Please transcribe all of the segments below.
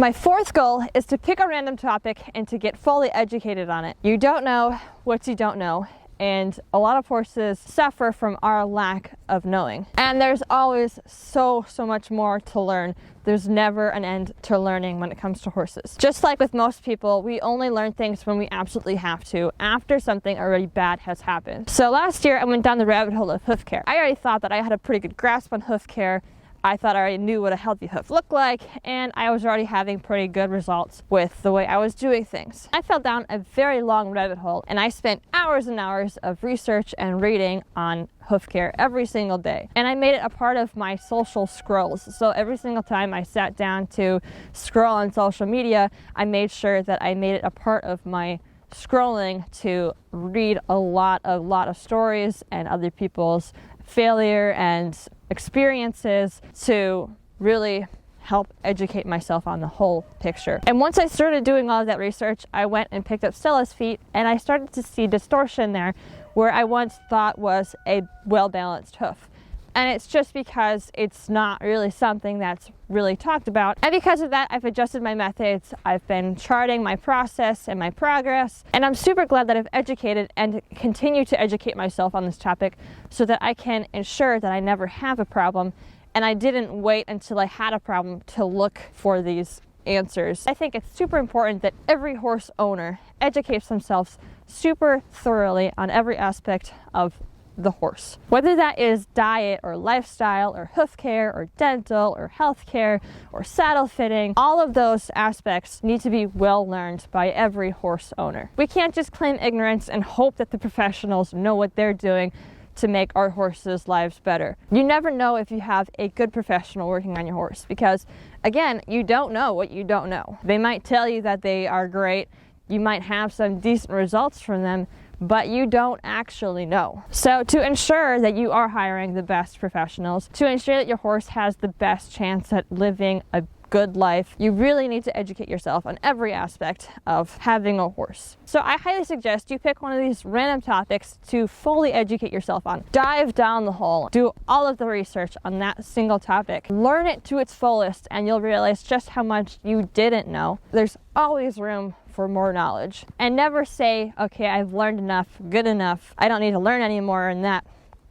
My fourth goal is to pick a random topic and to get fully educated on it. You don't know what you don't know, and a lot of horses suffer from our lack of knowing. And there's always so much more to learn. There's never an end to learning when it comes to horses. Just like with most people, we only learn things when we absolutely have to, after something already bad has happened. So last year I went down the rabbit hole of hoof care. I already thought that I had a pretty good grasp on hoof care. I thought I already knew what a healthy hoof looked like, and I was already having pretty good results with the way I was doing things. I fell down a very long rabbit hole, and I spent hours and hours of research and reading on hoof care every single day. And I made it a part of my social scrolls. So every single time I sat down to scroll on social media, I made sure that I made it a part of my scrolling to read a lot of stories and other people's failure and experiences to really help educate myself on the whole picture. And once I started doing all of that research, I went and picked up Stella's feet, and I started to see distortion there where I once thought was a well-balanced hoof. And it's just because it's not really something that's really talked about. And because of that, I've adjusted my methods. I've been charting my process and my progress. And I'm super glad that I've educated and continue to educate myself on this topic so that I can ensure that I never have a problem. And I didn't wait until I had a problem to look for these answers. I think it's super important that every horse owner educates themselves super thoroughly on every aspect of the horse. Whether that is diet or lifestyle or hoof care or dental or health care or saddle fitting, all of those aspects need to be well learned by every horse owner. We can't just claim ignorance and hope that the professionals know what they're doing to make our horses' lives better. You never know if you have a good professional working on your horse because, again, you don't know what you don't know. They might tell you that they are great, you might have some decent results from them, but you don't actually know. So to ensure that you are hiring the best professionals, to ensure that your horse has the best chance at living a good life, you really need to educate yourself on every aspect of having a horse. So I highly suggest you pick one of these random topics to fully educate yourself on. Dive down the hole, do all of the research on that single topic, learn it to its fullest, and you'll realize just how much you didn't know. There's always room for more knowledge. And never say, okay, I've learned enough, good enough, I don't need to learn anymore in that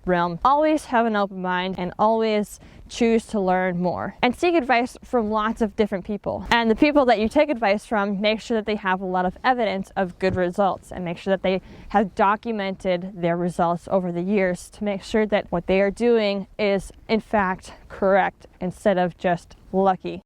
realm. Always have an open mind and always choose to learn more. And seek advice from lots of different people. And the people that you take advice from, make sure that they have a lot of evidence of good results and make sure that they have documented their results over the years to make sure that what they are doing is in fact correct instead of just lucky.